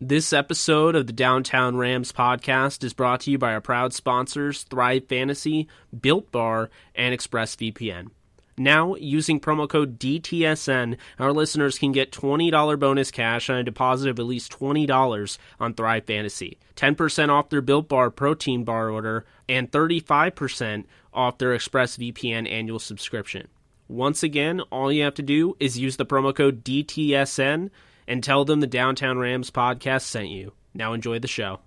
This episode of the Downtown Rams podcast is brought to you by our proud sponsors, Thrive Fantasy, Built Bar, and ExpressVPN. Now, using promo code DTSN, our listeners can get $20 bonus cash on a deposit of at least $20 on Thrive Fantasy, 10% off their Built Bar protein bar order, and 35% off their ExpressVPN annual subscription. Once again, all you have to do is use the promo code DTSN and tell them the Downtown Rams podcast sent you. Now enjoy the show.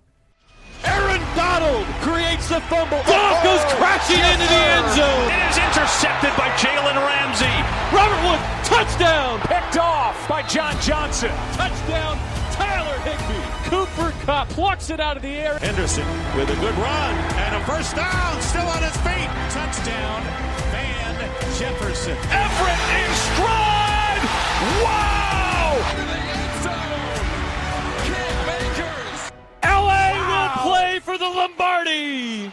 Aaron Donald creates the fumble. Goff goes crashing into the end zone. It is intercepted by Jalen Ramsey. Robert Wood, touchdown. Picked off by John Johnson. Touchdown, Tyler Higbee. Cooper Kupp plucks it out of the air. Henderson with a good run and a first down. Still on his feet. Touchdown, Van Jefferson. Everett in stride. Wow! Play for the Lombardi.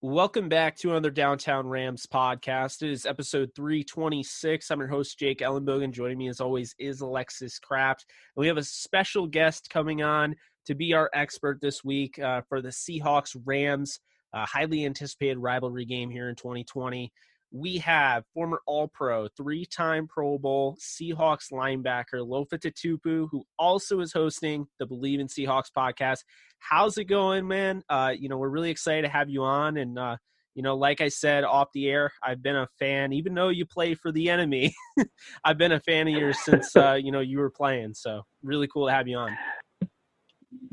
Welcome back to another Downtown Rams podcast. It is episode 326. I'm your host, Jake Ellenbogen. Joining me as always is Alexis Kraft. And we have a special guest coming on to be our expert this week for the Seahawks-Rams highly anticipated rivalry game here in 2020. We have former All-Pro, three-time Pro Bowl Seahawks linebacker Lofa Tatupu, who also is hosting the Bleav in Seahawks podcast. How's it going, man? We're really excited to have you on. And, like I said off the air, I've been a fan, even though you play for the enemy. I've been a fan of yours since, you were playing. So really cool to have you on.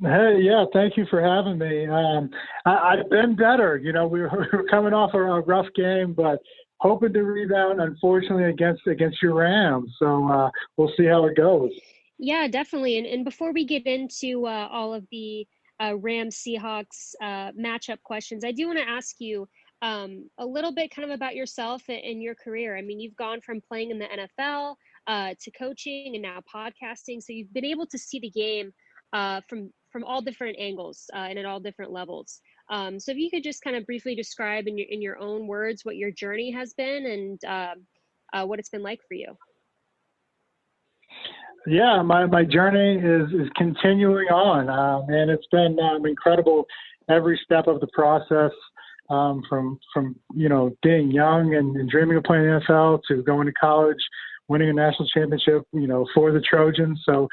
Hey, yeah, thank you for having me. I've been better. We were coming off a rough game, but hoping to rebound, unfortunately, against your Rams. So we'll see how it goes. Yeah, definitely. And before we get into all of the Rams-Seahawks matchup questions, I do want to ask you a little bit kind of about yourself and your career. I mean, you've gone from playing in the NFL to coaching and now podcasting. So you've been able to see the game from all different angles and at all different levels. So if you could just kind of briefly describe in your own words what your journey has been and what it's been like for you. Yeah, my journey is continuing on, and it's been incredible every step of the process, from being young and dreaming of playing the NFL to going to college, winning a national championship, for the Trojans. So,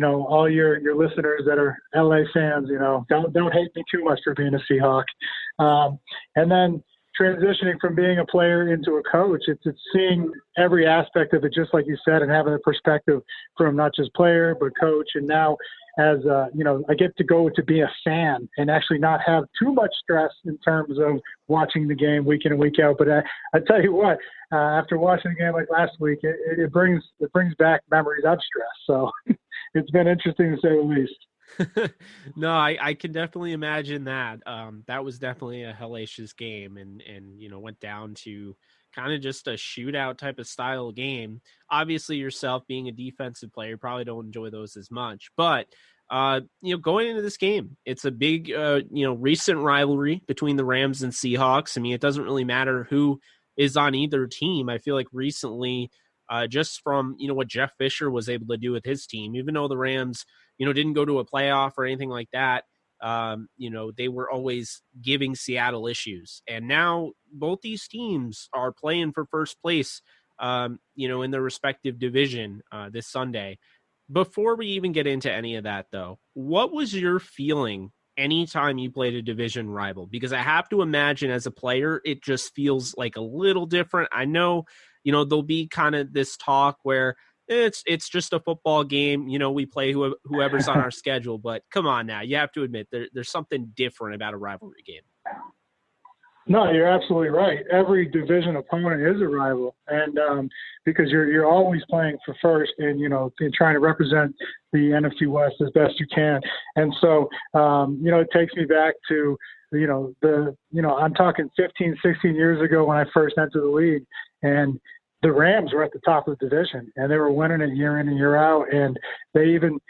all your listeners that are LA fans, don't hate me too much for being a Seahawk. And then transitioning from being a player into a coach, it's seeing every aspect of it, just like you said, and having the perspective from not just player, but coach. And now as, I get to go to be a fan and actually not have too much stress in terms of watching the game week in and week out. But I tell you what, after watching a game like last week, it brings back memories of stress. So it's been interesting to say the least. No, I can definitely imagine that. That was definitely a hellacious game and went down to kind of just a shootout type of style game. Obviously yourself being a defensive player, probably don't enjoy those as much, but going into this game, it's a big, recent rivalry between the Rams and Seahawks. I mean, it doesn't really matter who is on either team. I feel like recently, just from, what Jeff Fisher was able to do with his team, even though the Rams, didn't go to a playoff or anything like that, they were always giving Seattle issues. And now both these teams are playing for first place, in their respective division this Sunday. Before we even get into any of that, though, what was your feeling anytime you played a division rival? Because I have to imagine as a player, it just feels like a little different. I know, there'll be kind of this talk where it's just a football game. We play whoever's on our schedule, but come on now, you have to admit there's something different about a rivalry game. No, you're absolutely right. Every division opponent is a rival, and because you're always playing for first, and trying to represent the NFC West as best you can. And so, it takes me back to I'm talking 15, 16 years ago when I first entered the league, and the Rams were at the top of the division, and they were winning it year in and year out. And they even,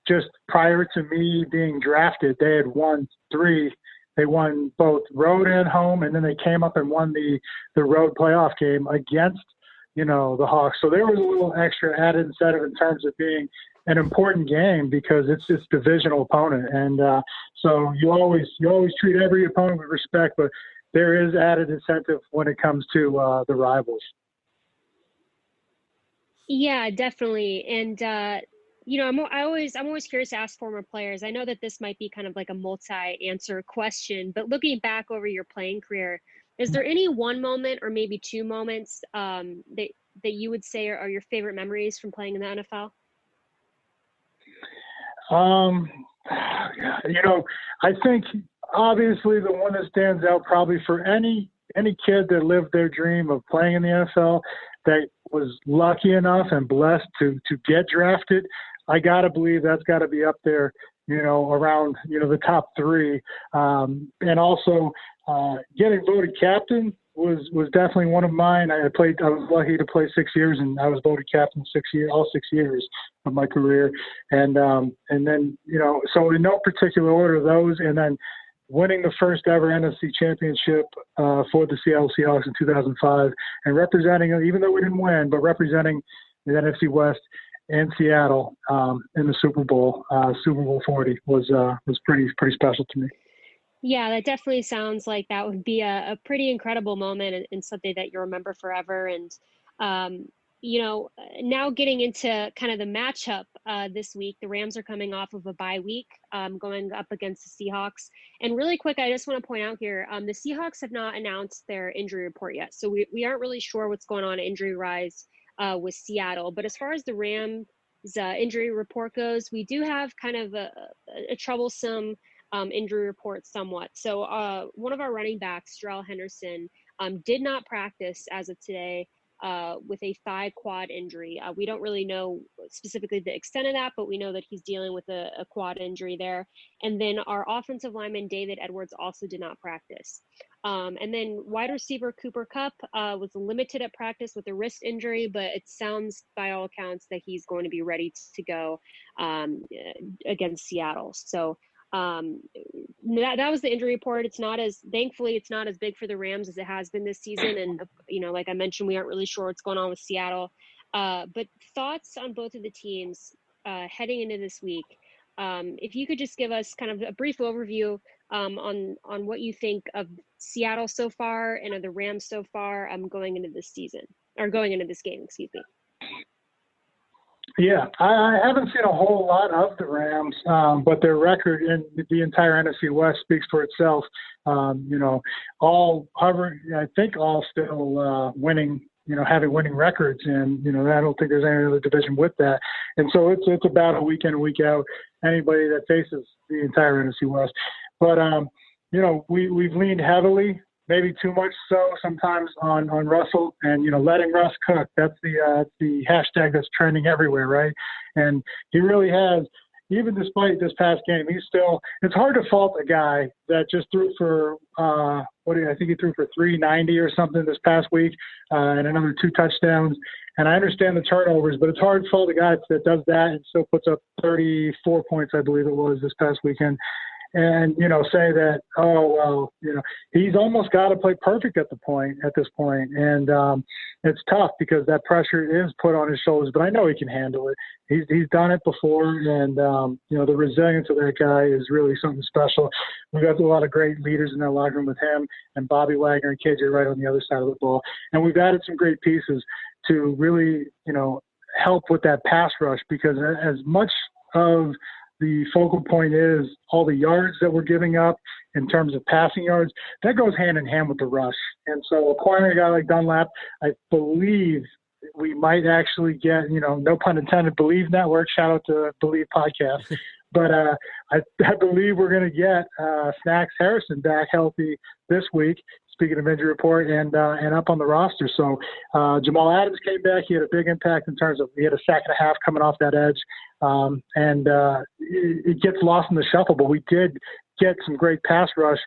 just prior to me being drafted, they had won 3. They won both road and home, and then they came up and won the road playoff game against, the Hawks. So there was a little extra added incentive in terms of being an important game because it's this divisional opponent. And so you always treat every opponent with respect, but there is added incentive when it comes to the rivals. Yeah, definitely. And I'm always curious to ask former players. I know that this might be kind of like a multi-answer question, but looking back over your playing career, is there any one moment or maybe two moments that you would say are your favorite memories from playing in the NFL? I think obviously the one that stands out probably for any kid that lived their dream of playing in the NFL that was lucky enough and blessed to get drafted, I got to believe that's got to be up there, around, the top three. And also getting voted captain was definitely one of mine. I was lucky to play 6 years, and I was voted captain all 6 years of my career. And then, so in no particular order, those, and then winning the first ever NFC championship for the Seattle Seahawks in 2005 and representing, even though we didn't win, but representing the NFC West and Seattle in the Super Bowl 40 was pretty special to me. Yeah, that definitely sounds like that would be a pretty incredible moment and something that you'll remember forever. And, now getting into kind of the matchup this week, the Rams are coming off of a bye week, going up against the Seahawks. And really quick, I just want to point out here, the Seahawks have not announced their injury report yet. So we aren't really sure what's going on injury-wise with Seattle. But as far as the Rams' injury report goes, we do have kind of a troublesome injury report somewhat. So one of our running backs, Jarrell Henderson, did not practice as of today with a thigh quad injury. We don't really know specifically the extent of that, but we know that he's dealing with a quad injury there. And then our offensive lineman, David Edwards, also did not practice. And then wide receiver Cooper Kupp was limited at practice with a wrist injury, but it sounds by all accounts that he's going to be ready to go against Seattle. So that was the injury report. Thankfully it's not as big for the Rams as it has been this season. And, like I mentioned, we aren't really sure what's going on with Seattle. But thoughts on both of the teams heading into this week. If you could just give us kind of a brief overview on what you think of Seattle so far and of the Rams so far going into this game, excuse me. Yeah, I haven't seen a whole lot of the Rams, but their record in the entire NFC West speaks for itself. All still winning, having winning records, and I don't think there's any other division with that. And so it's a battle week in and week out. Anybody that faces the entire NFC West, but we've leaned heavily, maybe too much so sometimes on Russell and, letting Russ cook. That's the hashtag that's trending everywhere, right? And he really has, even despite this past game, it's hard to fault a guy that just threw for, I think he threw for 390 or something this past week and another 2 touchdowns. And I understand the turnovers, but it's hard to fault a guy that does that and still puts up 34 points, I believe it was, this past weekend. And, say that, he's almost got to play perfect at this point. And it's tough because that pressure is put on his shoulders, but I know he can handle it. He's done it before. And, the resilience of that guy is really something special. We've got a lot of great leaders in that locker room with him and Bobby Wagner and KJ Wright on the other side of the ball. And we've added some great pieces to really, help with that pass rush, because as much of the focal point is all the yards that we're giving up in terms of passing yards, that goes hand in hand with the rush. And so acquiring a guy like Dunlap, I believe we might actually get, no pun intended, Bleav Network, shout out to Bleav Podcast. But I believe we're going to get Snacks Harrison back healthy this week, speaking of injury report, and up on the roster. So Jamal Adams came back. He had a big impact in terms of he had a sack and a half coming off that edge. And it gets lost in the shuffle, but we did get some great pass rush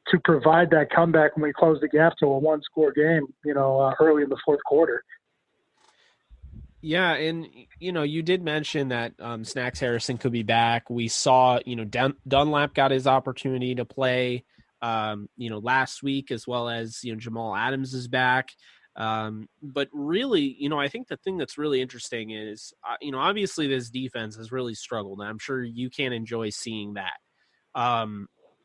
to provide that comeback when we closed the gap to a 1-score game, early in the fourth quarter. Yeah, and you did mention that Snacks Harrison could be back. We saw, Dunlap got his opportunity to play, last week, as well as Jamal Adams is back. But really, I think the thing that's really interesting is, obviously this defense has really struggled, and I'm sure you can't enjoy seeing that.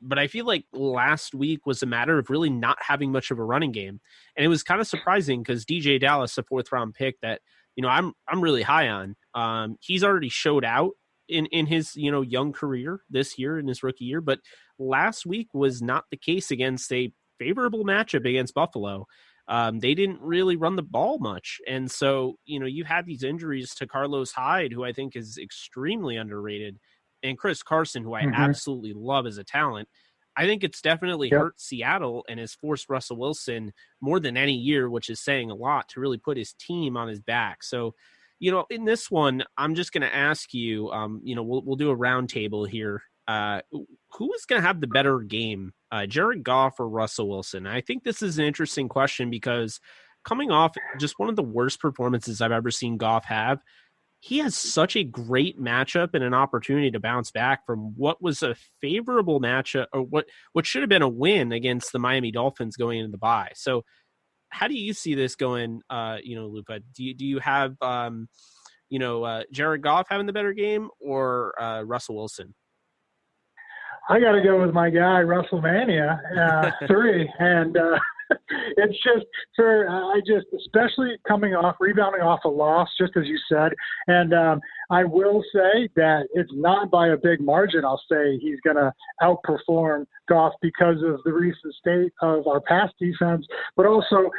But I feel like last week was a matter of really not having much of a running game. And it was kind of surprising because DJ Dallas, a 4th-round pick that, I'm really high on. He's already showed out in his, young career this year, in his rookie year. But last week was not the case against a favorable matchup against Buffalo. They didn't really run the ball much. And so, you had these injuries to Carlos Hyde, who I think is extremely underrated, and Chris Carson, who I absolutely love as a talent. I think it's definitely hurt Seattle and has forced Russell Wilson more than any year, which is saying a lot, to really put his team on his back. So, in this one, I'm just going to ask you, we'll do a round table here. Who is going to have the better game, Jared Goff or Russell Wilson? I think this is an interesting question because coming off just one of the worst performances I've ever seen Goff have, he has such a great matchup and an opportunity to bounce back from what was a favorable matchup, or what should have been a win against the Miami Dolphins going into the bye. So how do you see this going, Lofa? Do you have, Jared Goff having the better game or Russell Wilson? I got to go with my guy, WrestleMania 3. And it's just especially rebounding off a loss, just as you said. And I will say that it's not by a big margin. I'll say he's going to outperform Goff because of the recent state of our pass defense, but also,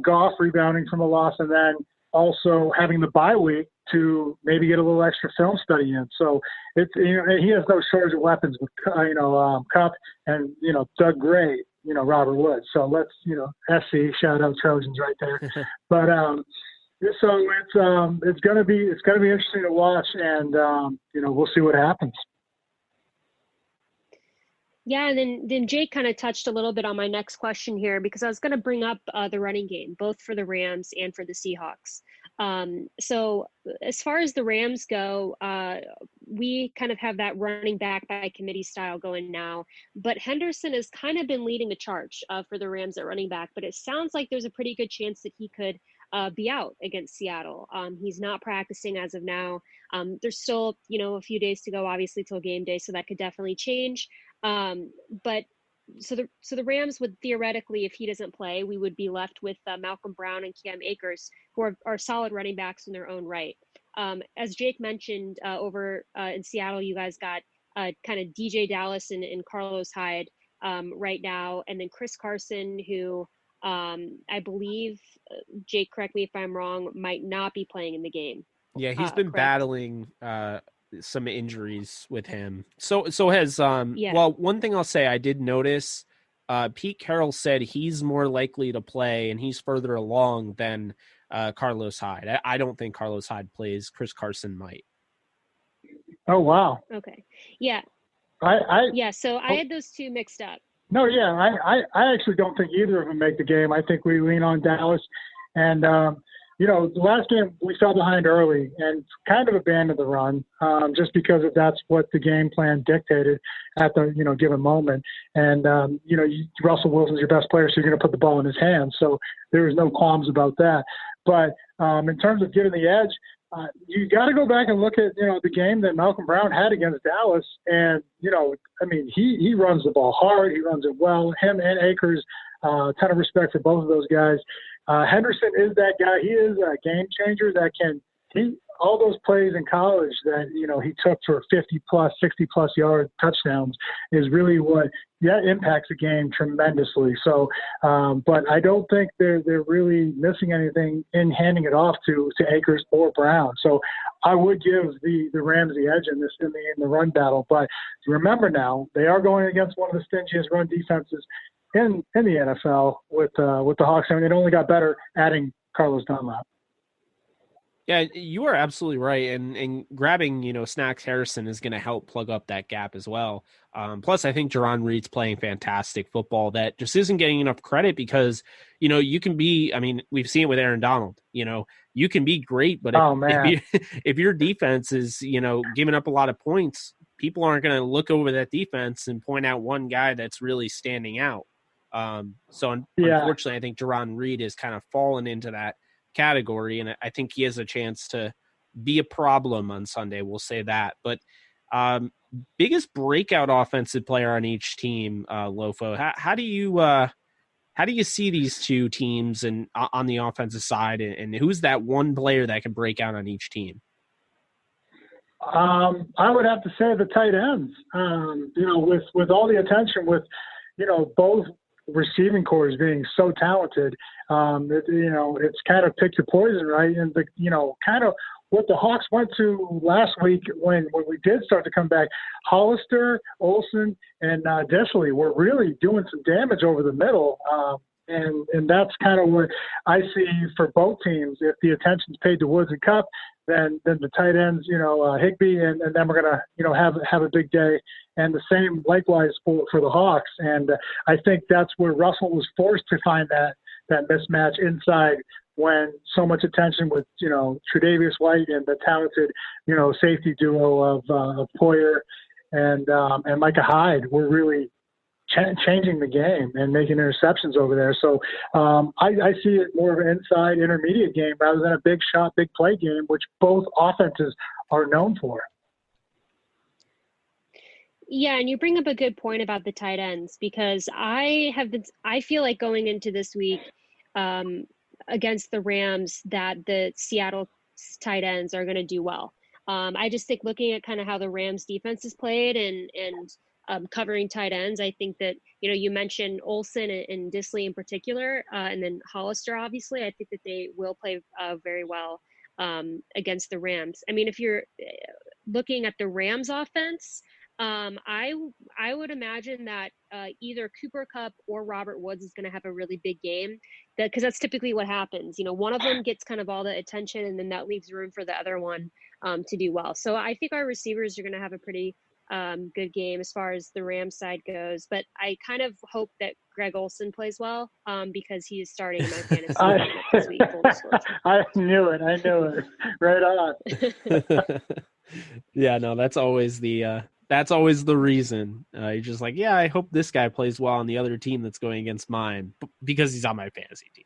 Goff rebounding from a loss and then also having the bye week to maybe get a little extra film study in. So it's, he has no shortage of weapons with, Kupp and, Doug Gray, Robert Woods. So let's, SC, shout out Trojans right there. But, so it's going to be interesting to watch, and, we'll see what happens. Yeah, and then Jake kind of touched a little bit on my next question here, because I was going to bring up the running game, both for the Rams and for the Seahawks. So as far as the Rams go, we kind of have that running back by committee style going now, but Henderson has kind of been leading the charge for the Rams at running back, but it sounds like there's a pretty good chance that he could be out against Seattle. He's not practicing as of now. There's still, a few days to go, obviously, till game day, so that could definitely change. But so the Rams would theoretically, if he doesn't play, we would be left with Malcolm Brown and Cam Akers, who are solid running backs in their own right. As Jake mentioned, over in Seattle, you guys got kind of DJ Dallas and Carlos Hyde right now, and then Chris Carson, who I Bleav, Jake, correct me if I'm wrong, might not be playing in the game. Yeah, he's been battling some injuries with him. So has well, one thing I'll say, I did notice Pete Carroll said he's more likely to play and he's further along than Carlos Hyde. I don't think Carlos Hyde plays. Chris Carson might. Oh wow. Okay. Yeah. So I had those two mixed up. No, yeah, I actually don't think either of them make the game. I think we lean on Dallas, and the last game we fell behind early and kind of abandoned the run, just because that's what the game plan dictated at the given moment. And Russell Wilson's your best player, so you're going to put the ball in his hands. So there was no qualms about that. But in terms of getting the edge, you got to go back and look at the game that Malcolm Brown had against Dallas, and he runs the ball hard, he runs it well. Him and Akers, ton of respect for both of those guys. Henderson is that guy. He is a game changer that all those plays in college that, he took for 50 plus, 60 plus yard touchdowns is really what impacts the game tremendously. So, but I don't think they're really missing anything in handing it off to Akers or Brown. So I would give the Rams the edge in the run battle. But remember now, they are going against one of the stingiest run defenses in the NFL with the Hawks. I mean, it only got better adding Carlos Dunlap. Yeah, you are absolutely right. And grabbing, Snacks Harrison is going to help plug up that gap as well. Plus, I think Jarron Reed's playing fantastic football that just isn't getting enough credit because, you can be, we've seen it with Aaron Donald, you can be great, but if your defense is, giving up a lot of points, people aren't going to look over that defense and point out one guy that's really standing out. Unfortunately, I think Jerron Reed has kind of fallen into that category, and I think he has a chance to be a problem on Sunday. We'll say that. But biggest breakout offensive player on each team, Lofa. How do you see these two teams and on the offensive side, and who's that one player that can break out on each team? I would have to say the tight ends. With all the attention, with both receiving corps being so talented, it's kind of pick your poison, right? And kind of what the Hawks went to last week when we did start to come back, Hollister, Olsen, and Disley were really doing some damage over the middle. And that's kind of what I see for both teams. If the attention's paid to Woods and Cup, then the tight ends, Higbee, and then we're gonna, have a big day. And the same likewise for the Hawks. And I think that's where Russell was forced to find that mismatch inside when so much attention with Tre'Davious White and the talented safety duo of Poyer and Micah Hyde were really changing the game and making interceptions over there. So I see it more of an inside intermediate game rather than a big shot, big play game, which both offenses are known for. Yeah, and you bring up a good point about the tight ends, because I feel like going into this week against the Rams that the Seattle tight ends are going to do well. I just think looking at kind of how the Rams defense is played and covering tight ends, I think that, you mentioned Olsen and Disley in particular, and then Hollister, obviously, I think that they will play very well against the Rams. I mean, if you're looking at the Rams offense, I would imagine that either Cooper Kupp or Robert Woods is going to have a really big game, because that's typically what happens. One of them gets kind of all the attention, and then that leaves room for the other one to do well. So I think our receivers are going to have a pretty good game as far as the Rams side goes. But I kind of hope that Greg Olsen plays well because he is starting in my fantasy this week. Full disclosure. I knew it. Right on. Yeah, no, that's always the reason. You're just like, yeah, I hope this guy plays well on the other team that's going against mine because he's on my fantasy team.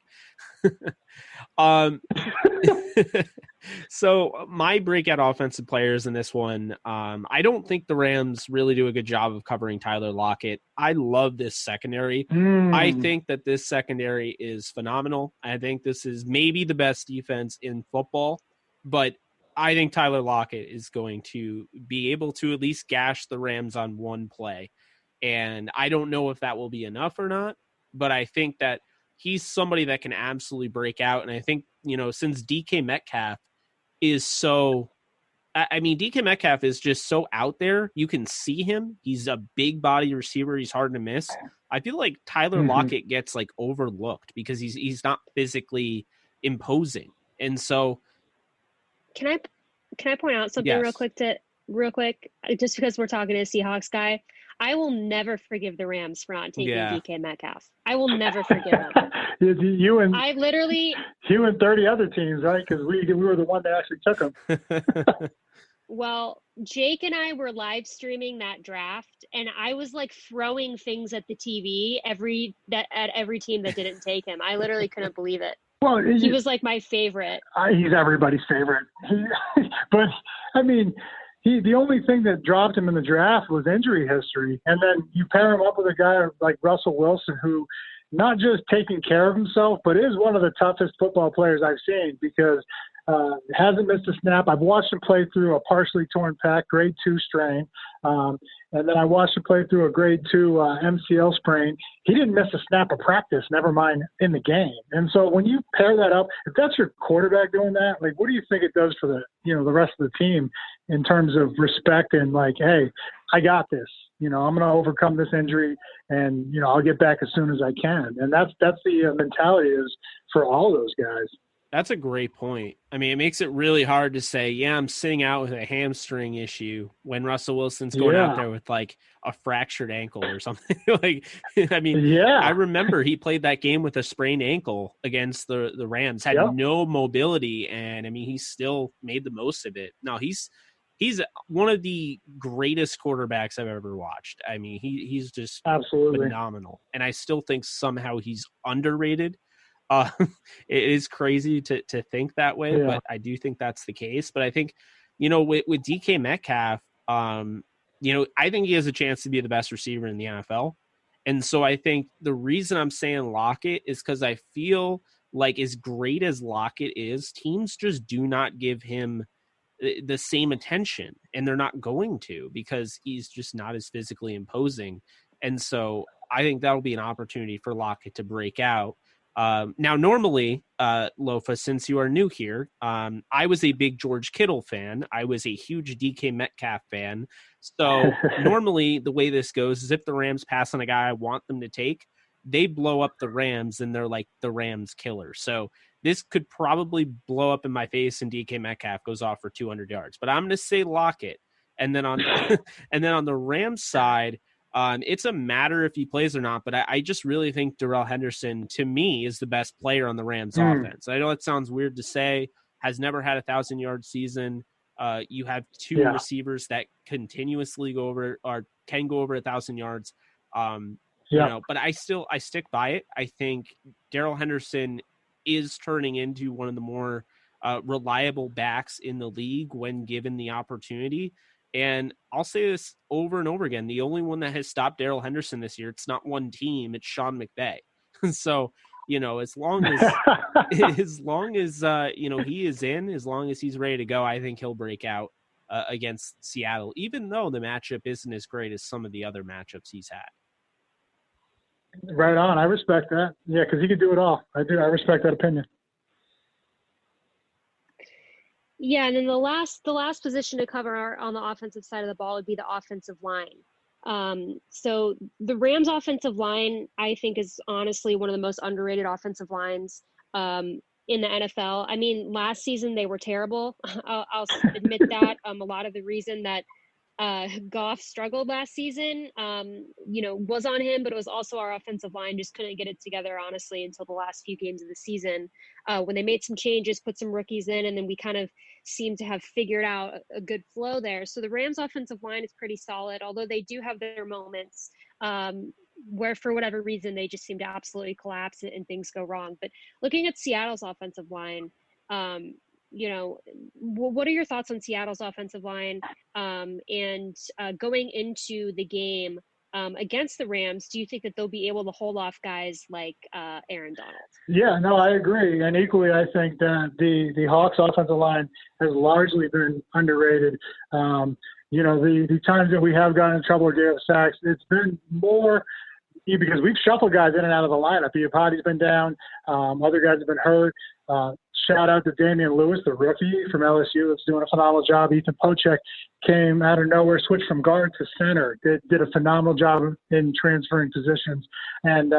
So my breakout offensive players in this one, I don't think the Rams really do a good job of covering Tyler Lockett. I love this secondary. I think that this secondary is phenomenal. I think this is maybe the best defense in football, but I think Tyler Lockett is going to be able to at least gash the Rams on one play. And I don't know if that will be enough or not, but I think that he's somebody that can absolutely break out. And I think, since DK Metcalf is DK Metcalf is just so out there. You can see him. He's a big body receiver. He's hard to miss. I feel like Tyler Lockett gets overlooked because he's not physically imposing. And so, Can I point out something real quick, just because we're talking to a Seahawks guy? I will never forgive the Rams for not taking DK Metcalf. I will never forgive them. You and 30 other teams, right? Because we were the one that actually took them. Well, Jake and I were live streaming that draft, and I was throwing things at the TV at every team that didn't take him. I literally couldn't believe it. Well, he was my favorite. He's everybody's favorite. But I mean, the only thing that dropped him in the draft was injury history. And then you pair him up with a guy like Russell Wilson, who not just taking care of himself, but is one of the toughest football players I've seen because hasn't missed a snap. I've watched him play through a partially torn pec, grade 2 strain. And then I watched him play through a grade 2 MCL sprain. He didn't miss a snap of practice, never mind in the game. And so when you pair that up, if that's your quarterback doing that, what do you think it does for the rest of the team in terms of respect and hey, I got this. I'm going to overcome this injury and, I'll get back as soon as I can. And that's the mentality is for all those guys. That's a great point. I mean, it makes it really hard to say, yeah, I'm sitting out with a hamstring issue when Russell Wilson's going out there with a fractured ankle or something. I remember he played that game with a sprained ankle against the Rams, had no mobility. And he still made the most of it. No, he's he's one of the greatest quarterbacks I've ever watched. I mean, he's just Absolutely phenomenal. And I still think somehow he's underrated. It is crazy to think that way, Yeah. but I do think that's the case. But I think, with DK Metcalf, I think he has a chance to be the best receiver in the NFL. And so I think the reason I'm saying Lockett is because I feel like as great as Lockett is, teams just do not give him the same attention, and they're not going to, because he's just not as physically imposing. And so I think that'll be an opportunity for Lockett to break out. Now, normally, Lofa, since you are new here, I was a big George Kittle fan. I was a huge DK Metcalf fan. So normally the way this goes is if the Rams pass on a guy I want them to take, they blow up the Rams and they're like the Rams killer. So this could probably blow up in my face and DK Metcalf goes off for 200 yards. But I'm going to say Lockett. And then on the Rams side, it's a matter if he plays or not, but I just really think Darrell Henderson, to me, is the best player on the Rams offense. I know it sounds weird to say, has never had 1,000-yard season. You have two receivers that continuously go over or can go over 1,000 yards. But I stick by it. I think Darrell Henderson is turning into one of the more reliable backs in the league when given the opportunity. And I'll say this over and over again. The only one that has stopped Darrell Henderson this year, it's not one team, it's Sean McVay. So, as long as he is in, as long as he's ready to go, I think he'll break out against Seattle, even though the matchup isn't as great as some of the other matchups he's had. Right on. I respect that. Yeah, because he could do it all. I do. I respect that opinion. Yeah, and then the last position to cover on the offensive side of the ball would be the offensive line. So the Rams' offensive line, I think, is honestly one of the most underrated offensive lines in the NFL. I mean, last season they were terrible. I'll admit that. A lot of the reason that Goff struggled last season, was on him, but it was also our offensive line just couldn't get it together, honestly, until the last few games of the season, when they made some changes, put some rookies in, and then we kind of seemed to have figured out a good flow there. So the Rams offensive line is pretty solid, although they do have their moments where for whatever reason they just seem to absolutely collapse and things go wrong. But looking at Seattle's offensive line, what are your thoughts on Seattle's offensive line? And going into the game against the Rams, do you think that they'll be able to hold off guys like Aaron Donald? Yeah, no, I agree. And equally, I think that the Hawks offensive line has largely been underrated. The times that we have gotten in trouble or gave sacks, it's been more because we've shuffled guys in and out of the lineup. Iapati's been down. Other guys have been hurt. Shout out to Damian Lewis, the rookie from LSU, that's doing a phenomenal job. Ethan Pochek came out of nowhere, switched from guard to center, did a phenomenal job in transferring positions. And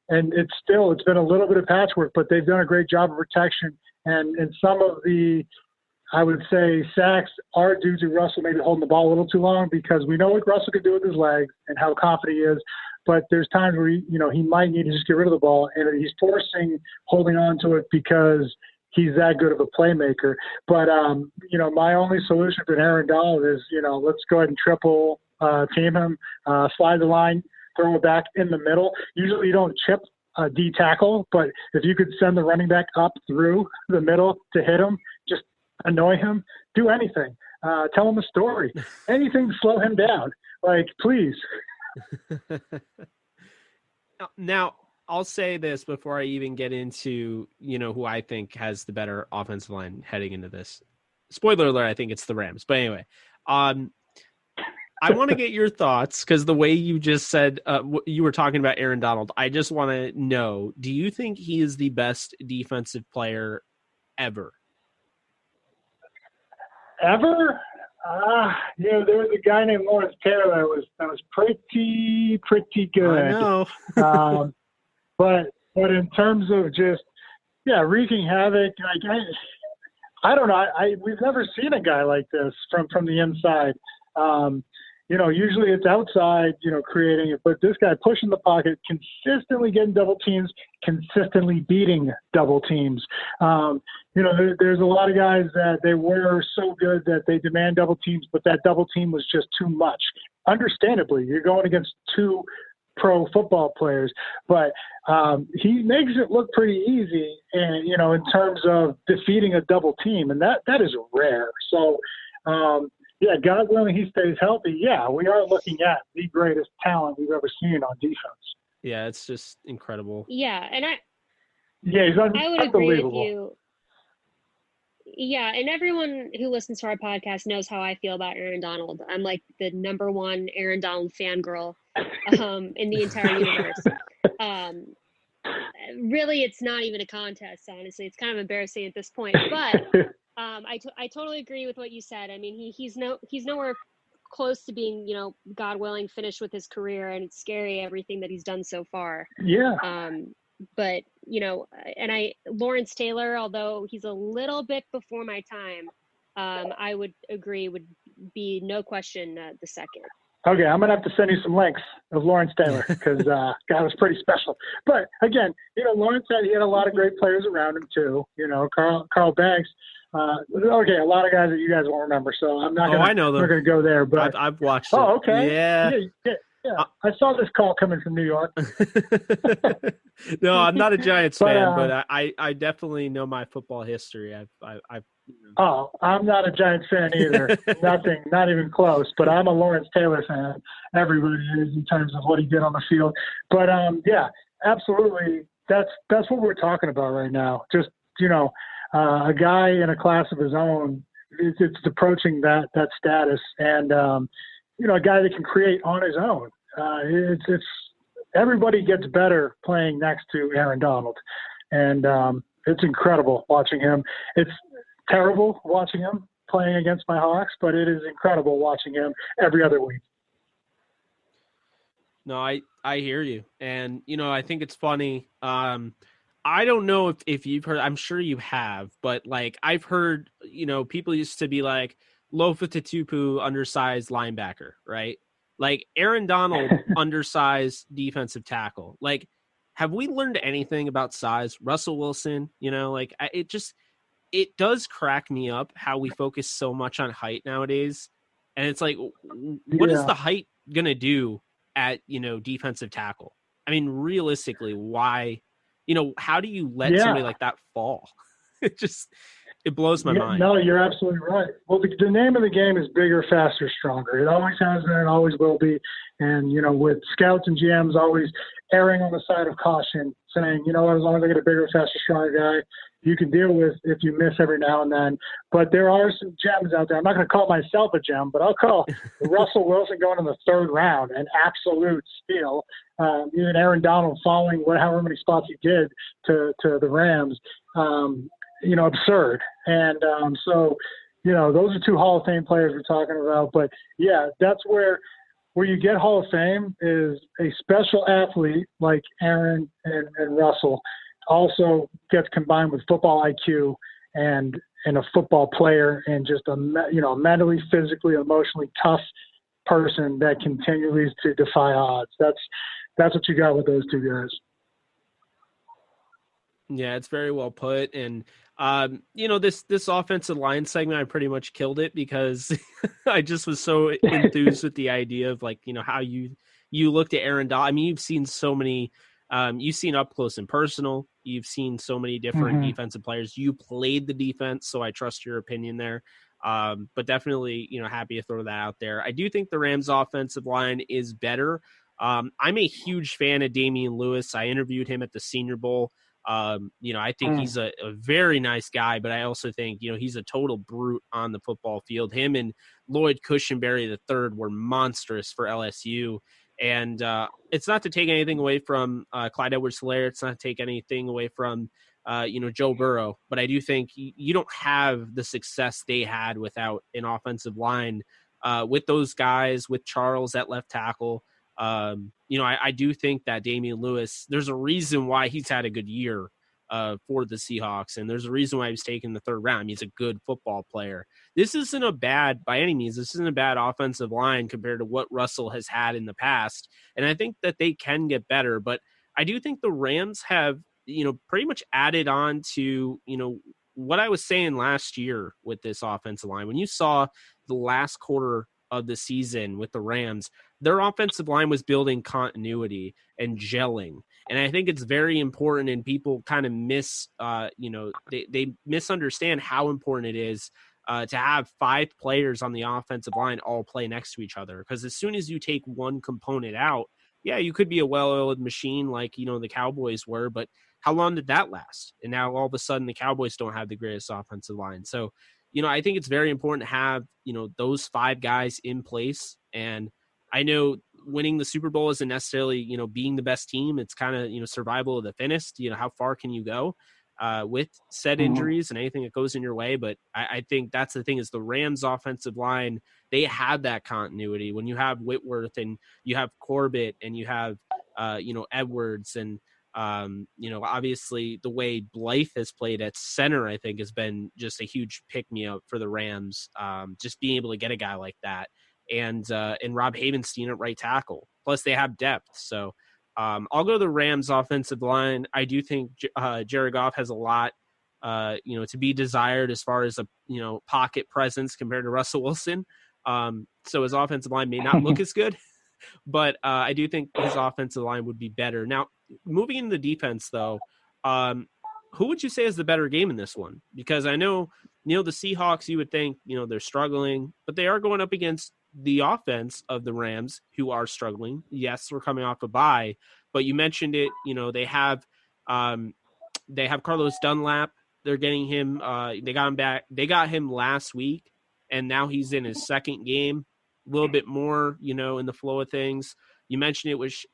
it's been a little bit of patchwork, but they've done a great job of protection. And some of the, I would say, sacks are due to Russell maybe holding the ball a little too long, because we know what Russell can do with his legs and how confident he is. But there's times where he might need to just get rid of the ball, and he's forcing holding on to it because he's that good of a playmaker. But my only solution for Aaron Donald is let's go ahead and triple team him, slide the line, throw it back in the middle. Usually you don't chip a D tackle, but if you could send the running back up through the middle to hit him, just annoy him, do anything, tell him a story, anything to slow him down. Like, please. Now, I'll say this before I even get into, who I think has the better offensive line heading into this. Spoiler alert, I think it's the Rams. But anyway, I want to get your thoughts, because the way you just said, you were talking about Aaron Donald. I just want to know, do you think he is the best defensive player ever? Ever? There was a guy named Lawrence Taylor that was pretty good. I know. But in terms of just wreaking havoc, I don't know. We've never seen a guy like this from the inside. usually it's outside, creating it, but this guy pushing the pocket, consistently getting double teams, consistently beating double teams. There's a lot of guys that they were so good that they demand double teams, but that double team was just too much. Understandably, you're going against two pro football players, but he makes it look pretty easy, and in terms of defeating a double team, and that is rare. So, yeah, God willing, he stays healthy. Yeah, we are looking at the greatest talent we've ever seen on defense. Yeah, it's just incredible. Yeah, and I would agree with you. Yeah, and everyone who listens to our podcast knows how I feel about Aaron Donald. I'm like the number one Aaron Donald fangirl in the entire universe. Really, it's not even a contest, honestly. It's kind of embarrassing at this point, but I totally agree with what you said. I mean, he's nowhere close to being, God willing, finished with his career, and it's scary everything that he's done so far. Yeah. But and Lawrence Taylor, although he's a little bit before my time, I would agree would be no question the second. Okay, I'm gonna have to send you some links of Lawrence Taylor because guy was pretty special. But again, Lawrence he had a lot of great players around him too. Carl Banks. Okay, a lot of guys that you guys won't remember, so I'm not gonna. I know them. I'm not gonna go there, but I've watched it. Oh, okay. Yeah. I saw this call coming from New York. No, I'm not a Giants fan, but I definitely know my football history. Oh, I'm not a Giants fan either. Nothing, not even close. But I'm a Lawrence Taylor fan. Everybody is in terms of what he did on the field. But yeah, absolutely. That's what we're talking about right now. Just a guy in a class of his own. It's approaching that status, and a guy that can create on his own. It's everybody gets better playing next to Aaron Donald, and it's incredible watching him. It's terrible watching him playing against my Hawks, but it is incredible watching him every other week. No, I hear you, and I think it's funny. I don't know if you've heard. I'm sure you have, but I've heard people used to be like Lofa Tatupu, undersized linebacker, right? Aaron Donald, undersized defensive tackle. Have we learned anything about size? Russell Wilson, it does crack me up how we focus so much on height nowadays. And it's what is the height going to do at, defensive tackle? I mean, realistically, why, how do you let somebody like that fall? It blows my mind. No, you're absolutely right. Well, the name of the game is bigger, faster, stronger. It always has been and always will be. And, with scouts and GMs always erring on the side of caution, saying, as long as I get a bigger, faster, stronger guy, you can deal with if you miss every now and then. But there are some gems out there. I'm not going to call myself a gem, but I'll call Russell Wilson going in the third round an absolute steal. Even Aaron Donald following however many spots he did to the Rams. Absurd. And so, those are two Hall of Fame players we're talking about. But, yeah, that's where you get Hall of Fame is a special athlete like Aaron and Russell also gets combined with football IQ and a football player and just a mentally, physically, emotionally tough person that continues to defy odds. That's what you got with those two guys. Yeah, it's very well put. And, this offensive line segment, I pretty much killed it because I just was so enthused with the idea of how you looked at Aaron Donald. I mean, you've seen so many, you've seen up close and personal. You've seen so many different defensive players. You played the defense, so I trust your opinion there. But definitely, happy to throw that out there. I do think the Rams offensive line is better. I'm a huge fan of Damian Lewis. I interviewed him at the Senior Bowl. I think he's a very nice guy, but I also think, he's a total brute on the football field. Him and Lloyd Cushenberry III were monstrous for LSU. And it's not to take anything away from Clyde Edwards-Helaire. It's not to take anything away from, Joe Burrow. But I do think you don't have the success they had without an offensive line with those guys, with Charles at left tackle. I do think that Damian Lewis, there's a reason why he's had a good year for the Seahawks. And there's a reason why he was taken in the third round. He's a good football player. This isn't a bad, by any means, this isn't a bad offensive line compared to what Russell has had in the past. And I think that they can get better, but I do think the Rams have, pretty much added on to, what I was saying last year with this offensive line. When you saw the last quarter of the season with the Rams, their offensive line was building continuity and gelling. And I think it's very important, and people kind of they misunderstand how important it is to have 5 players on the offensive line all play next to each other. Because as soon as you take one component out, yeah, you could be a well-oiled machine like, the Cowboys were, but how long did that last? And now all of a sudden the Cowboys don't have the greatest offensive line. So, I think it's very important to have, those 5 guys in place. And I know winning the Super Bowl isn't necessarily, being the best team. It's kind of, survival of the fittest. How far can you go with said injuries and anything that goes in your way? But I think that's the thing, is the Rams offensive line, they have that continuity. When you have Whitworth and you have Corbett and you have, Edwards and, obviously the way Bleav has played at center, I think has been just a huge pick-me-up for the Rams. Just being able to get a guy like that. And Rob Havenstein at right tackle. Plus they have depth. So I'll go the Rams offensive line. I do think Jared Goff has a lot, to be desired as far as a, pocket presence compared to Russell Wilson. So his offensive line may not look as good, but I do think his offensive line would be better. Now, moving into the defense, though, who would you say is the better game in this one? Because I know, the Seahawks, you would think, they're struggling, but they are going up against the offense of the Rams, who are struggling. Yes, we're coming off a bye, but you mentioned it. They have Carlos Dunlap. They're getting him. They got him back. They got him last week, and now he's in his second game. A little bit more, in the flow of things. You mentioned it was,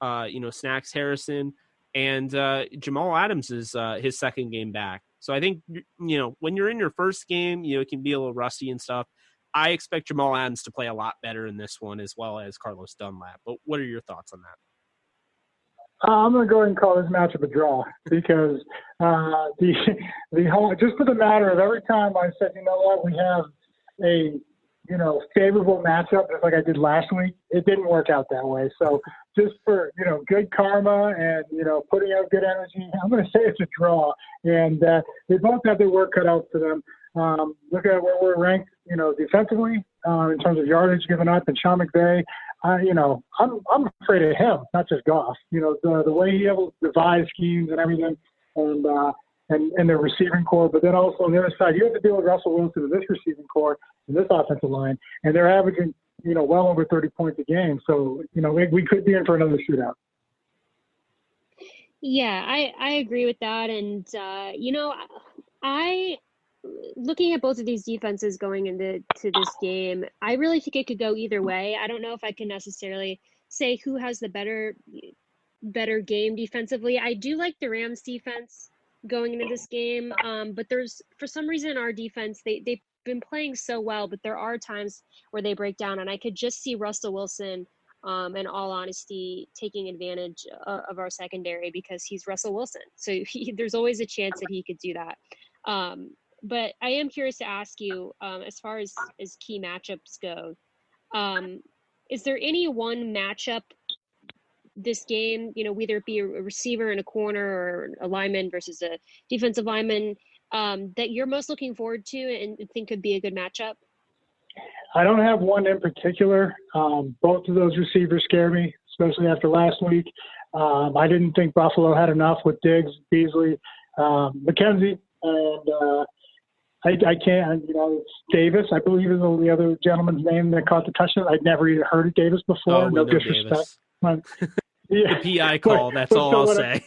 Snacks Harrison, and Jamal Adams is his second game back. So I think, when you're in your first game, it can be a little rusty and stuff. I expect Jamal Adams to play a lot better in this one, as well as Carlos Dunlap. But what are your thoughts on that? I'm going to go ahead and call this matchup a draw, because the whole, just for the matter of every time I said, we have a favorable matchup, just like I did last week, it didn't work out that way. So just for, good karma and, putting out good energy, I'm going to say it's a draw. And they both have their work cut out for them. Look at where we're ranked, defensively, in terms of yardage given up, and Sean McVay, I'm afraid of him, not just Goff. The way he able to devise schemes and everything, and their receiving core. But then also on the other side, you have to deal with Russell Wilson in this receiving core and this offensive line, and they're averaging, well over 30 points a game. So, we could be in for another shootout. Yeah, I agree with that. And, looking at both of these defenses going into this game, I really think it could go either way. I don't know if I can necessarily say who has the better game defensively. I do like the Rams defense going into this game, but there's, for some reason, our defense, they've been playing so well, but there are times where they break down, and I could just see Russell Wilson, in all honesty, taking advantage of our secondary, because he's Russell Wilson. So there's always a chance that he could do that. But I am curious to ask you, as far as key matchups go, is there any one matchup this game, whether it be a receiver and a corner or a lineman versus a defensive lineman, that you're most looking forward to and think could be a good matchup? I don't have one in particular. Both of those receivers scare me, especially after last week. I didn't think Buffalo had enough with Diggs, Beasley, McKenzie, and I can't, it's Davis, I believe is the other gentleman's name that caught the touchdown. I'd never even heard of Davis before. No disrespect. The PI call, that's all I'll say.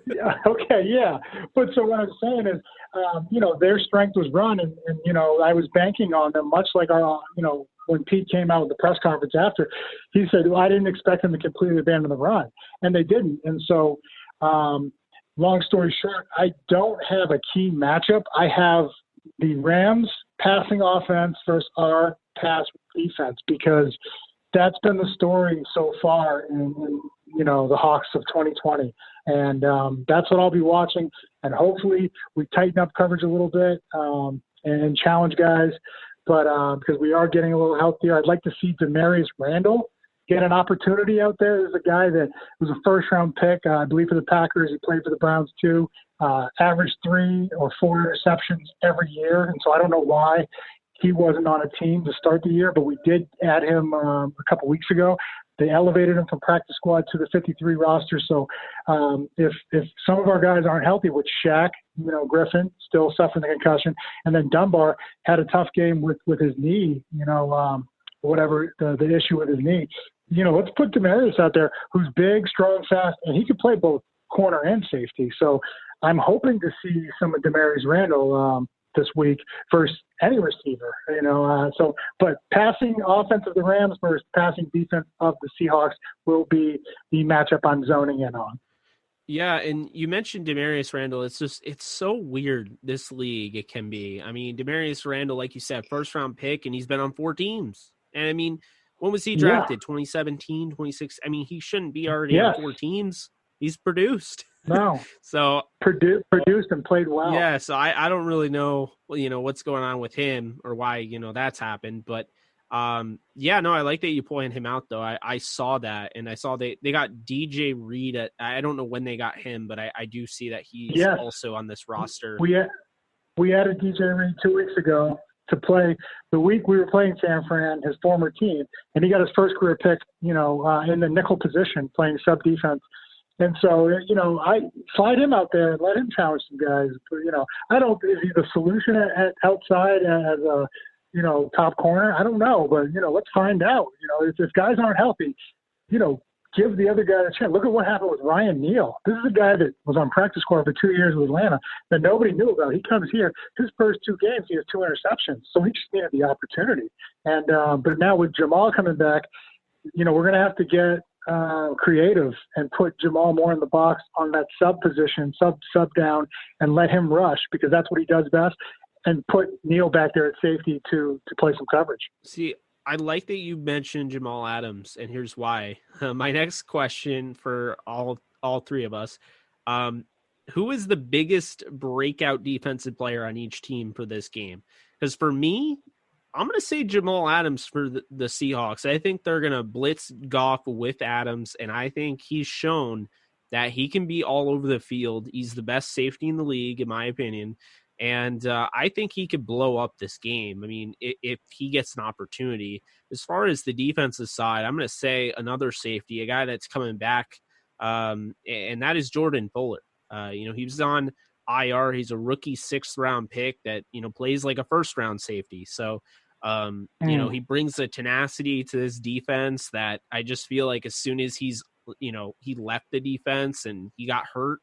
Yeah, okay, yeah. But so what I'm saying is, their strength was run, and I was banking on them, much like when Pete came out with the press conference after, he said, well, I didn't expect them to completely abandon the run, and they didn't. And so, long story short, I don't have a key matchup. I have the Rams passing offense versus our pass defense, because that's been the story so far. And the Hawks of 2020. And that's what I'll be watching. And hopefully we tighten up coverage a little bit and challenge guys. But because we are getting a little healthier, I'd like to see Demarius Randall get an opportunity out there. There's a guy that was a first-round pick, I Bleav, for the Packers. He played for the Browns too. Averaged 3 or 4 interceptions every year. And so I don't know why he wasn't on a team to start the year, but we did add him a couple weeks ago. They elevated him from practice squad to the 53 roster. So if some of our guys aren't healthy, with Shaq, Griffin still suffering the concussion, and then Dunbar had a tough game with his knee, whatever the issue with his knee. Let's put Demarius out there, who's big, strong, fast, and he can play both corner and safety. So I'm hoping to see some of Demarius Randall this week versus any receiver, but passing offense of the Rams versus passing defense of the Seahawks will be the matchup I'm zoning in on. Yeah, and you mentioned Demarius Randall. It's so weird, this league it can be. I mean, Demarius Randall, like you said, first-round pick, and he's been on 4 teams. And, I mean, when was he drafted? 2017, 26? I mean, he shouldn't be already on 4 teams. He's produced. No. So produced and played well. Yeah, so I don't really know, what's going on with him or why, that's happened. But, I like that you point him out, though. I saw that, and I saw they got DJ Reed. I don't know when they got him, but I do see that he's also on this roster. We added DJ Reed 2 weeks ago to play the week we were playing San Fran, his former team, and he got his first career pick, in the nickel position, playing sub defense. And so, I slide him out there and let him challenge some guys. But, is he the solution at outside as a, top corner? I don't know, but, let's find out. If guys aren't healthy, give the other guy a chance. Look at what happened with Ryan Neal. This is a guy that was on practice squad for 2 years with Atlanta that nobody knew about. He comes here, his first 2 games, he has 2 interceptions. So he just needed the opportunity. And, but now with Jamal coming back, we're going to have to get creative and put Jamal more in the box on that sub position, sub down, and let him rush, because that's what he does best, and put Neal back there at safety to play some coverage. See, I like that you mentioned Jamal Adams, and here's why. My next question for all 3 of us, who is the biggest breakout defensive player on each team for this game? Because for me, I'm going to say Jamal Adams for the Seahawks. I think they're going to blitz Goff with Adams, and I think he's shown that he can be all over the field. He's the best safety in the league, in my opinion, and I think he could blow up this game. I mean, if he gets an opportunity. As far as the defensive side, I'm going to say another safety, a guy that's coming back, and that is Jordan Fuller. He was on IR. He's a rookie 6th-round pick that, plays like a first-round safety. So, he brings the tenacity to this defense that I just feel like as soon as he left the defense and he got hurt,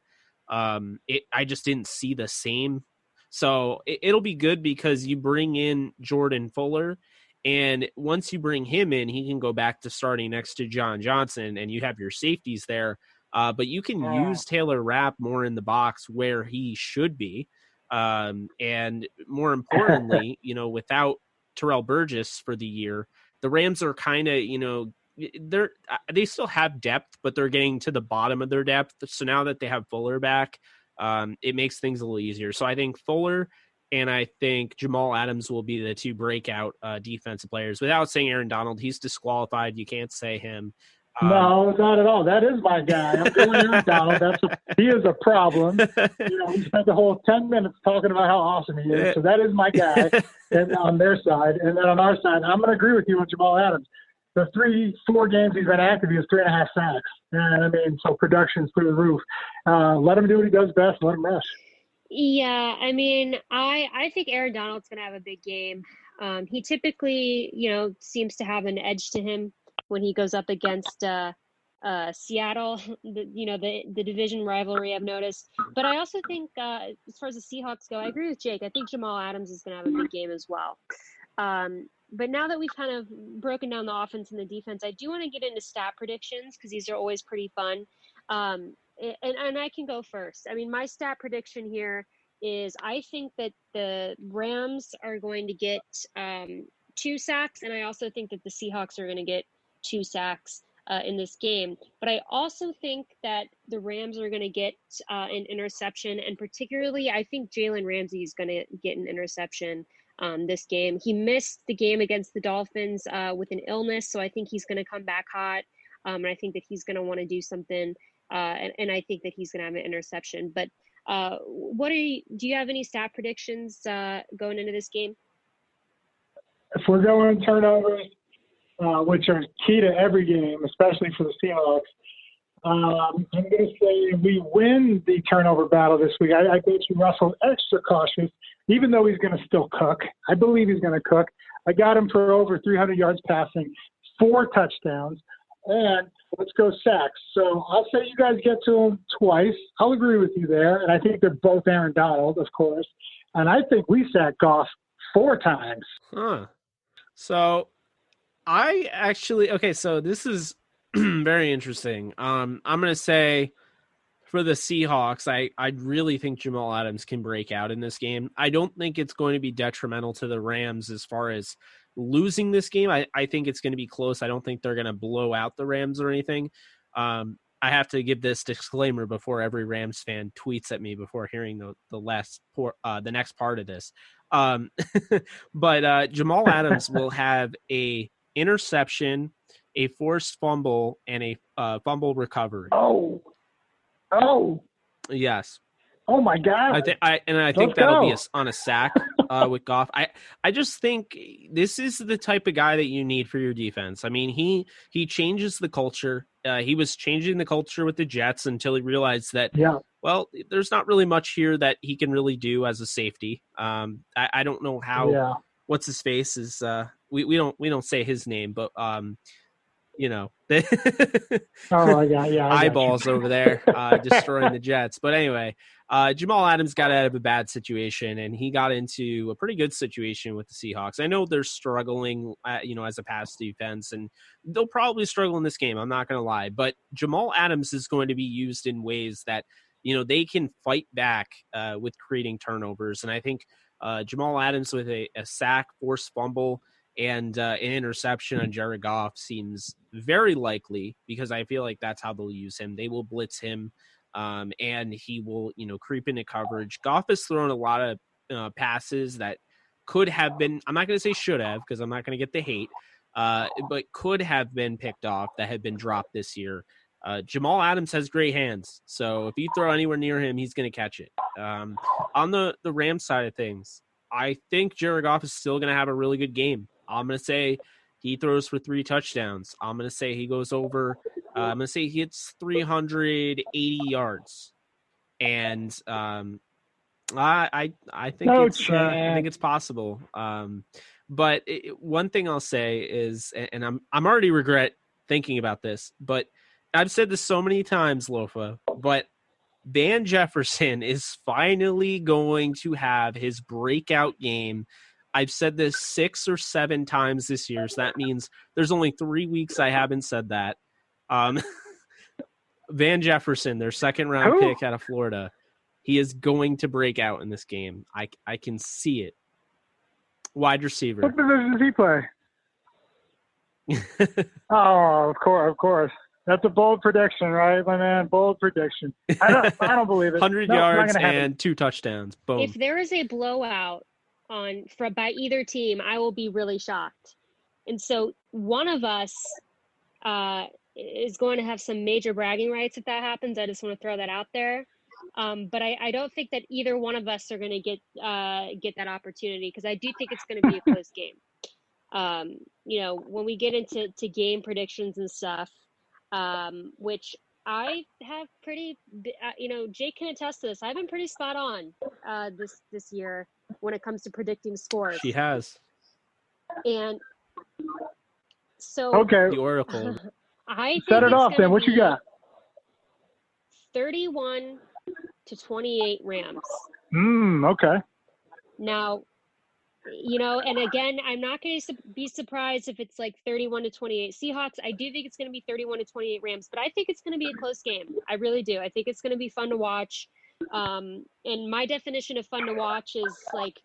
I just didn't see the same. So it'll be good because you bring in Jordan Fuller, and once you bring him in, he can go back to starting next to John Johnson, and you have your safeties there. But you can use Taylor Rapp more in the box where he should be. And more importantly, without Terrell Burgess for the year, the Rams are kind of, they still have depth, but they're getting to the bottom of their depth. So now that they have Fuller back, it makes things a little easier. So I think Fuller and I think Jamal Adams will be the 2 breakout defensive players. Without saying Aaron Donald, he's disqualified. You can't say him. No, not at all. That is my guy. I'm doing Aaron Donald. He is a problem. He spent the whole 10 minutes talking about how awesome he is. So that is my guy on their side. And then on our side, I'm going to agree with you on Jamal Adams. The 3-4 games he's been active, he has 3.5 sacks. And I mean, so production's through the roof. Let him do what he does best. Let him rush. Yeah, I mean, I think Aaron Donald's going to have a big game. He typically, seems to have an edge to him when he goes up against Seattle, the division rivalry I've noticed. But I also think as far as the Seahawks go, I agree with Jake. I think Jamal Adams is going to have a big game as well. But now that we've kind of broken down the offense and the defense, I do want to get into stat predictions because these are always pretty fun. And I can go first. I mean, my stat prediction here is I think that the Rams are going to get 2 sacks, and I also think that the Seahawks are going to get 2 sacks. in this game. But I also think that the Rams are going to get an interception, and particularly I think Jalen Ramsey is going to get an interception this game. He missed the game against the Dolphins with an illness, so I think he's going to come back hot, and I think that he's going to want to do something, and I think that he's going to have an interception. But do you have any stat predictions going into this game? If we're going turnovers, which are key to every game, especially for the Seahawks, I'm going to say we win the turnover battle this week. I go to Russell extra cautious, even though he's going to still cook. I Bleav he's going to cook. I got him for over 300 yards passing, 4 touchdowns, and let's go sacks. So I'll say you guys get to him twice. I'll agree with you there, and I think they're both Aaron Donald, of course. And I think we sack Goff 4 times. Huh. So I actually, okay, so this is very interesting. I'm going to say for the Seahawks, I really think Jamal Adams can break out in this game. I don't think it's going to be detrimental to the Rams as far as losing this game. I think it's going to be close. I don't think they're going to blow out the Rams or anything. I have to give this disclaimer before every Rams fan tweets at me before hearing the next part of this. But Jamal Adams will have a interception, a forced fumble, and a fumble recovery. Oh, yes. Oh my God! I think that'll be on a sack with Goff. I just think this is the type of guy that you need for your defense. I mean, he changes the culture. He was changing the culture with the Jets until he realized that, well, there's not really much here that he can really do as a safety. I don't know how. Yeah. What's his face is we don't say his name, but you know, eyeballs over there destroying the Jets. But anyway, Jamal Adams got out of a bad situation, and he got into a pretty good situation with the Seahawks. I know they're struggling, as a pass defense, and they'll probably struggle in this game. I'm not going to lie, but Jamal Adams is going to be used in ways that, they can fight back with creating turnovers. And I think Jamal Adams with a sack, forced fumble, and an interception on Jared Goff seems very likely, because I feel like that's how they'll use him. They will blitz him, and he will, creep into coverage. Goff has thrown a lot of passes that could have been, I'm not going to say should have, because I'm not going to get the hate, but could have been picked off that had been dropped this year. Jamal Adams has great hands, so if you throw anywhere near him, he's going to catch it. On the Rams side of things, I think Jared Goff is still going to have a really good game. I'm going to say he throws for 3 touchdowns. I'm going to say he goes over. I'm going to say he hits 380 yards, and I think I think it's possible. But one thing I'll say is, and I'm already regret thinking about this, but I've said this so many times, Lofa, but Van Jefferson is finally going to have his breakout game. I've said this 6 or 7 times this year, so that means there's only 3 weeks I haven't said that. Van Jefferson, their second-round pick out of Florida, he is going to break out in this game. I can see it. Wide receiver. What position does he play? Oh, of course. That's a bold prediction, right, my man? Bold prediction. I don't believe it. 100 yards and 2 touchdowns. Boom. If there is a blowout by either team, I will be really shocked. And so one of us is going to have some major bragging rights if that happens. I just want to throw that out there. But I don't think that either one of us are going to get that opportunity, because I do think it's going to be a close game. When we get into game predictions and stuff, which I have pretty, Jake can attest to this. I've been pretty spot on this year when it comes to predicting scores. She has. And so the Oracle. I think set it off then. What you got? 31-28 Rams. Okay. Now, and again, I'm not going to be surprised if it's like 31-28 Seahawks. I do think it's going to be 31-28 Rams, but I think it's going to be a close game. I really do. I think it's going to be fun to watch. And my definition of fun to watch is like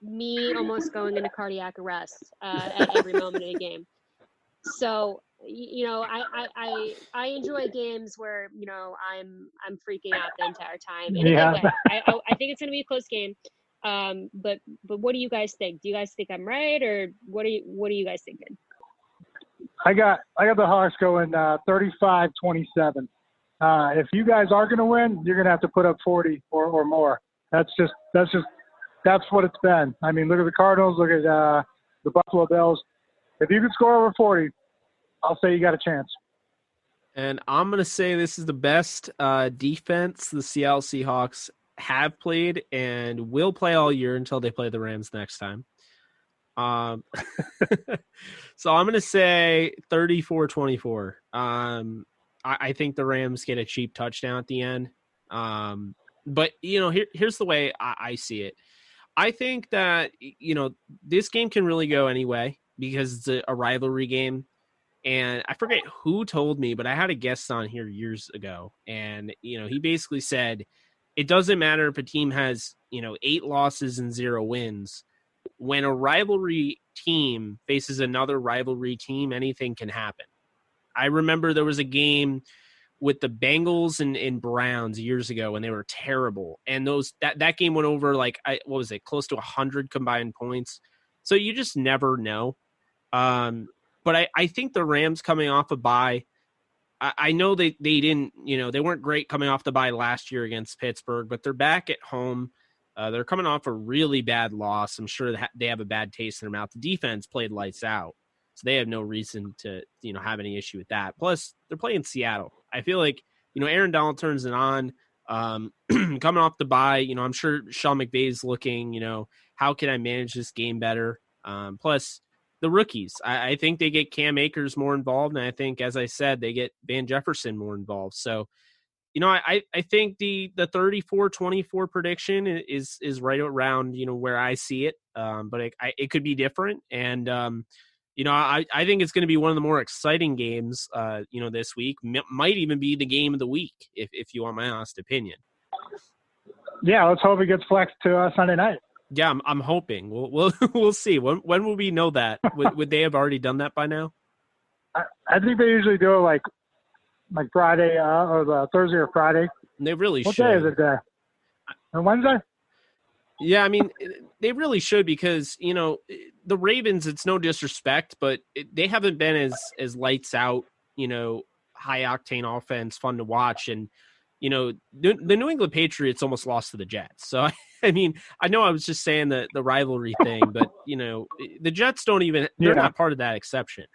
me almost going into cardiac arrest at every moment of the game. So, I enjoy games where I'm freaking out the entire time in a good way. I think it's going to be a close game. But what do you guys think? Do you guys think I'm right, or what are you guys thinking? I got the Hawks going 35-27. If you guys are going to win, you're going to have to put up 40 or more. That's what it's been. I mean, look at the Cardinals, look at the Buffalo Bills. If you can score over 40, I'll say you got a chance. And I'm going to say this is the best defense the Seattle Seahawks have played and will play all year until they play the Rams next time. So I'm going to say 34-24. I think the Rams get a cheap touchdown at the end. But, here's the way I see it. I think that, this game can really go anyway because it's a rivalry game. And I forget who told me, but I had a guest on here years ago. And, he basically said, it doesn't matter if a team has, 8 losses and 0 wins. When a rivalry team faces another rivalry team, anything can happen. I remember there was a game with the Bengals and Browns years ago when they were terrible. And that game went over close to 100 combined points. So you just never know. But I think the Rams coming off a bye, I know they didn't, they weren't great coming off the bye last year against Pittsburgh, but they're back at home. They're coming off a really bad loss. I'm sure they have a bad taste in their mouth. The defense played lights out, so they have no reason to, have any issue with that. Plus, they're playing Seattle. I feel like, Aaron Donald turns it on. Coming off the bye, I'm sure Sean McVay's looking, how can I manage this game better? Plus, the rookies. I think they get Cam Akers more involved, and I think, as I said, they get Van Jefferson more involved. So, I think the 34-24 prediction is right around, where I see it. But it could be different. And, I think it's going to be one of the more exciting games, this week. Might even be the game of the week, if you want my honest opinion. Yeah, let's hope it gets flexed to Sunday night. Yeah, I'm hoping. We'll see. When will we know that? Would they have already done that by now? I think they usually do it like Friday or the Thursday or Friday. They really should. What day is it there? On Wednesday? Yeah, I mean, they really should because, the Ravens, it's no disrespect, but they haven't been as lights out, high octane offense, fun to watch. And, the New England Patriots almost lost to the Jets. So, I mean, I know I was just saying the rivalry thing, but, the Jets they're not part of that exception.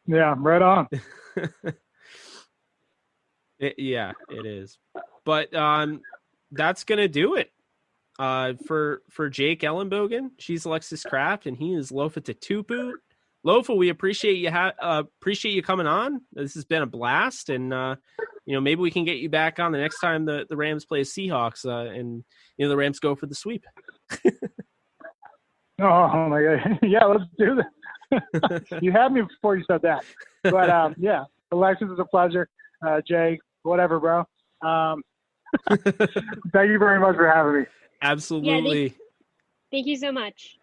Yeah, right on. It is. But that's going to do it for Jake Ellenbogen. She's Alexis Kraft, and he is Lofa Tatupu. Lofa, we appreciate you coming on. This has been a blast, and maybe we can get you back on the next time the Rams play Seahawks, and the Rams go for the sweep. Oh my God! Yeah, let's do this. You had me before you said that, but yeah, Alexis, is a pleasure. Jay, whatever, bro. Thank you very much for having me. Absolutely. Yeah, thank you so much.